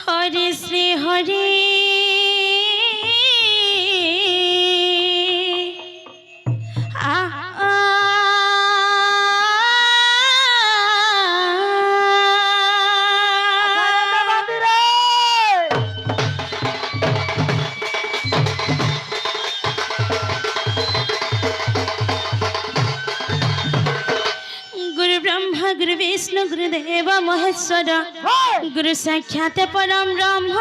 हरे श्री हरे गुरु विष्णु गुरुदेव महेश्वर गुरु साक्षात् परम ब्रह्म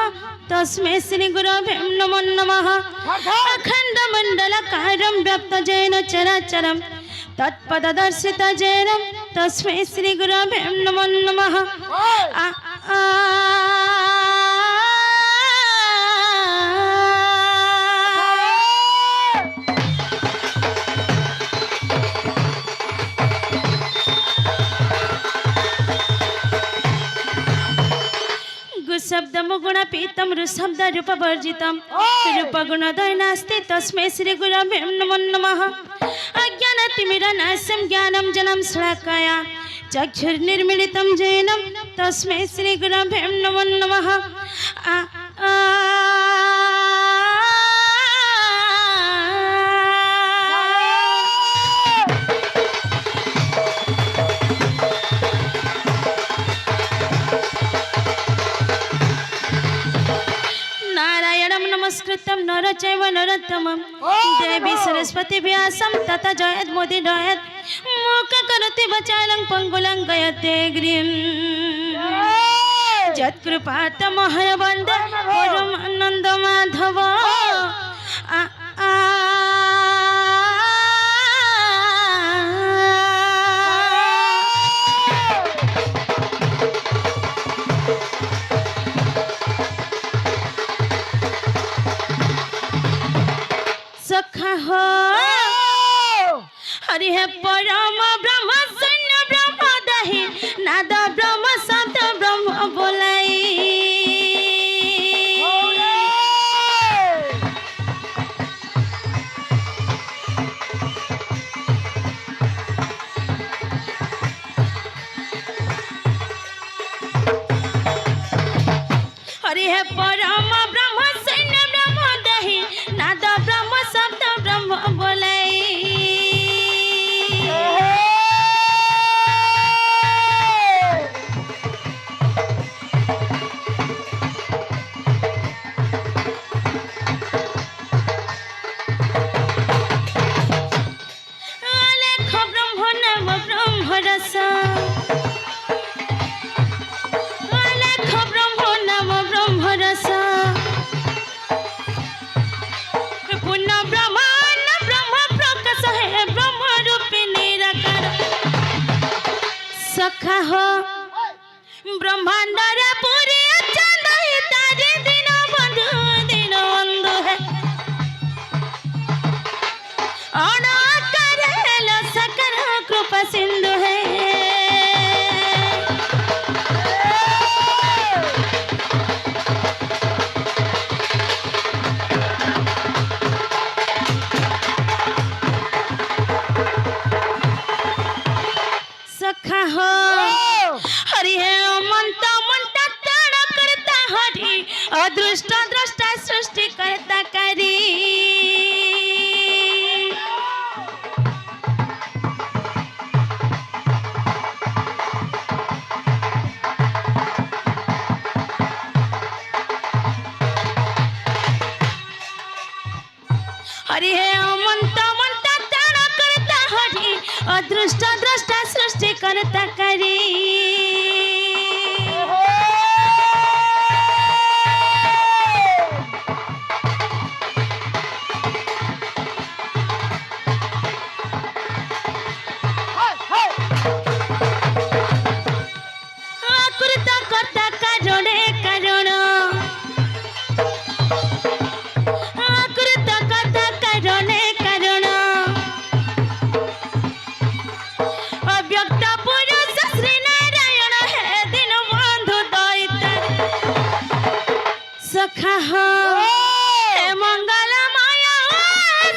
तस्मै श्री गुरवे नमो नमः। अखंड मंडलाकारं व्याप्त येन चराचरं तत्पददर्शित येन तस्मै श्री गुरवे नमो नमः। शब्द मुगुण पीतम रुशब्द रूप वर्जितम रूप गुणोदय नास्ति तस्मै श्री गुरवे नमो नमः। अज्ञानतिमिरनाशं ज्ञानं जनं श्लाकया चक्षुर्निर्मिलितं येन तस्मै श्री गुरवे नमो नमः। नमस्कृतं नर चैव नरोत्तमं देवी सरस्वती व्यासं तथा जयमुदीरयेत् मूककरोति वाचालं पङ्गुलं गयते गिरिं यत्कृपातमहं वन्दे परमानन्दमाधव। हरि है परम ब्रह्म शून्य ब्रह्म दहि नाद ब्रह्म शब्द ब्रह्म बोलाई। हरि है परम ब्रह्म शून्य ब्रह्म दहि नाद ब्रह्म शब्द ब्रह्म बोलाई। सखा हो ब्रह्मांडर पूरी चंद ही तारे दिन बंधु है अनाकरेल सकल कृपा सिंधु है। सखा हो हरि है मनता मनता ताड़ करता हरि अदृष्ट दृष्टा सृष्टि करता करी। हरि है मनता मनता ताड़ करता हरि अदृष्ट दृष्टा सृष्टि करता करी। आकृता करता कारणे कारण आकृता करता कारणे कारण अव्यक्त पुरुष श्री नारायण है दिन बंधु दैत्य सखा हो हे मंगल माया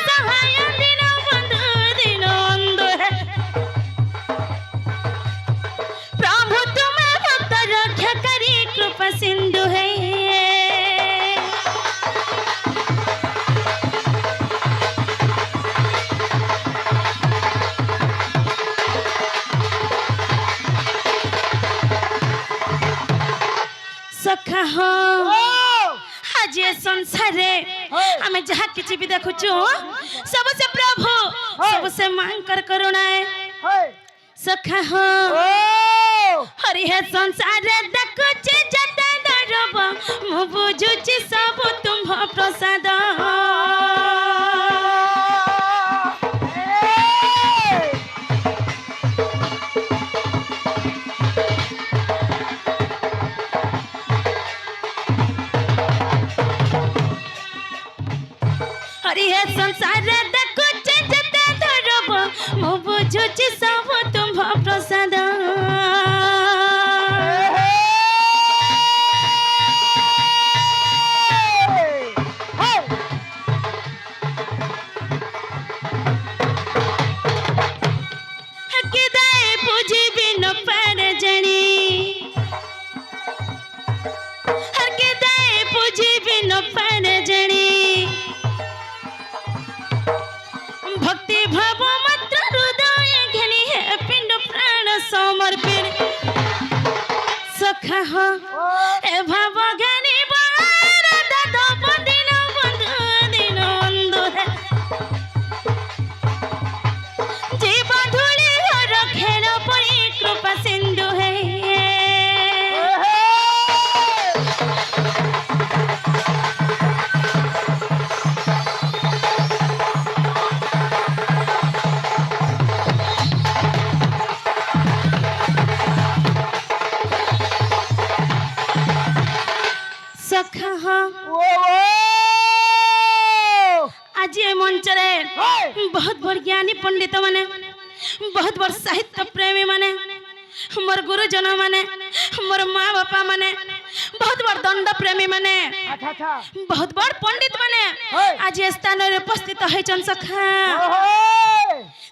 सहाय दिन बंधु है प्रभु तुम्हें भक्त रक्षा करी कृपा सिंधु है। सखा हो आज ये संसार रे हमें जहाँ किसी भी देखुचु सबसे प्रभु सबसे मांकर करुणा है सखा हो हरि है संसार रे देखुचे जता दरब मु बुझुची सब तुम प्रसाद हरि है संसार रे देखुचे जता दरब मु बुझुची सब तुम प्रसाद भक्ति भाव मात्र हृदय घनी है पिंड प्राण समर्पित सखा हो ए भाव घनी बार दादा बंदिन बंधु है जीव धूली रखेल परी कृपा सिंधु है सखा हो आज ये मंच रे बहुत बड़ ज्ञानी पंडित माने बहुत बड़ साहित्य प्रेमी माने मोर गुरुजन माने मोर माँ बापा माने बहुत बड़ दंड प्रेमी माने बहुत बड़ पंडित माने आज ये स्थान रे उपस्थित है सखा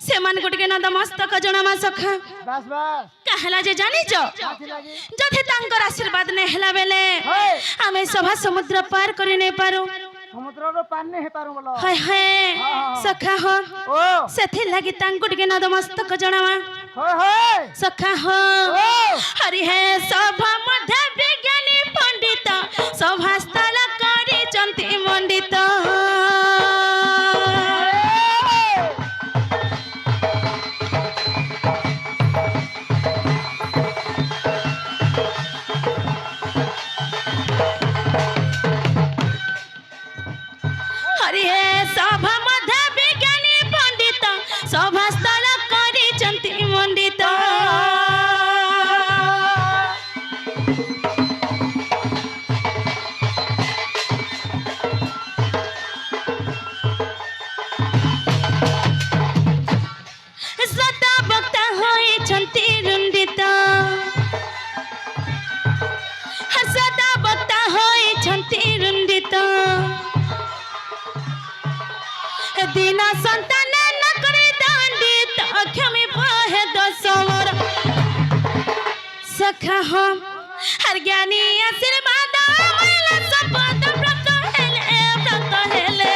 से मान गुटे नतमस्तक जनमा सखा बस बस कहला जे जानी जो जथे तांकर आशीर्वाद ने हला बेले हमें सभा समुद्र पार करि नै पारो समुद्र रो पार नै हे पारो बोलो हाय हाय सखा हो सेथे लागि तांको टिके नतमस्तक जनमा हाय हाय सखा हो हरि हे सभा मध्य विज्ञानी पंडित सभा स्थल करि चंती मंडित सभा मध्य विज्ञानी पंडित सभा स्थल करिचंती मंडित सदा वक्ता होइचंती रुंडित सदा वक्ता होइचंती रुंडित दीना संतान न करे दंडित क्षमी पाहे दसवर सखा हो हर ज्ञानी आशीर्वाद मिले संपद प्राप्त हेले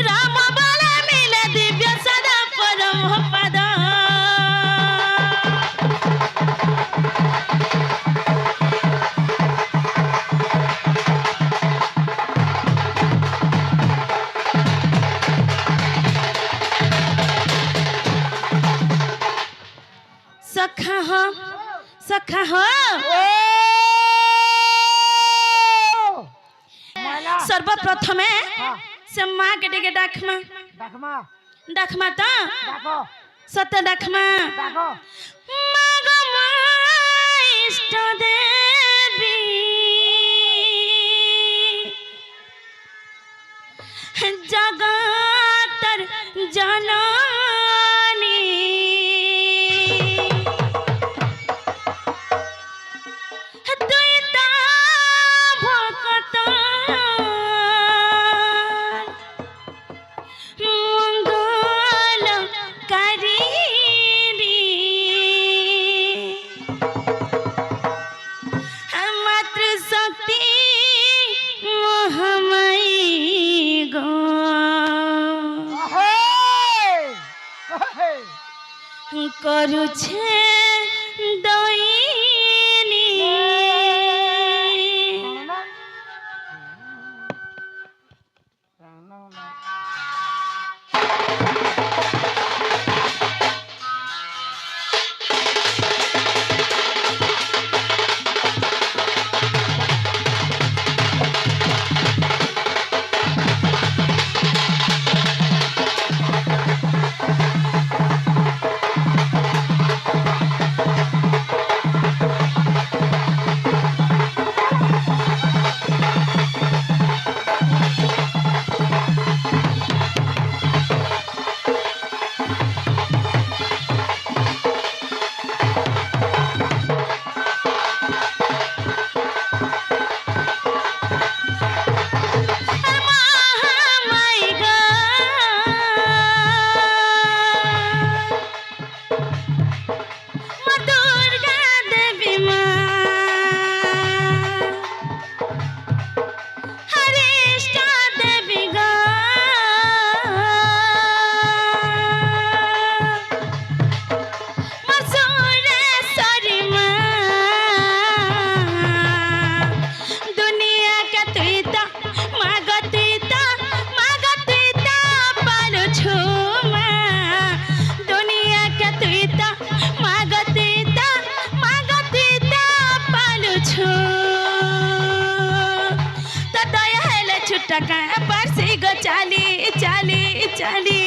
राम बाला मिले दिव्य सदा परम पद सखा हो सर्वप्रथमे से माँ के टिके डाकमा तो सत्य डाकमा इष्ट देवी जगतर जननी करू छे दई छुटका परसी गो चाली चाली चाली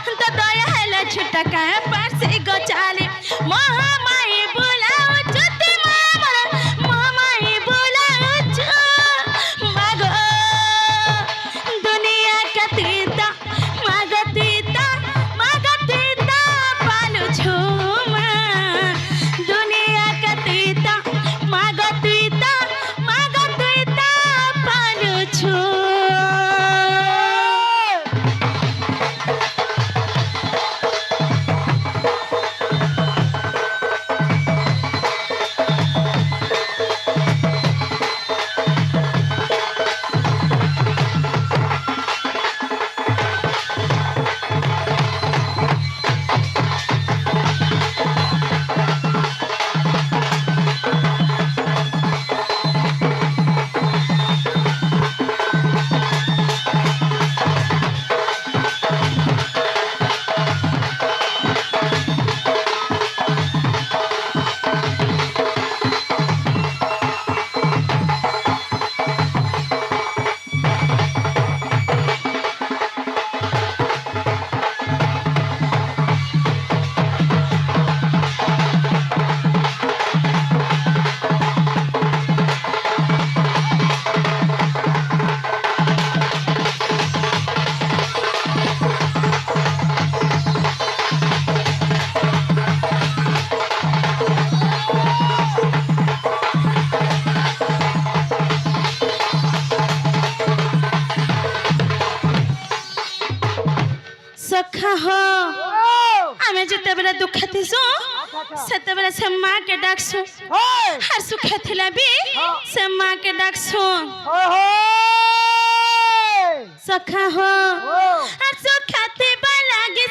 तो दया हेला छुटका परसी गो चाली महामाई बुलाओ छुट्टी महामाई बुलाओ मागो दुनिया का तीता मागतीता पालू छूमा दुनिया का तीता मागतीता पालू छू सखा हो आमे जते बेला दुखा थिसु सेते बेला से मां के डाकसु हर सुख थिला भी से मां के डाकसु सखा हो हर सुख थी लागे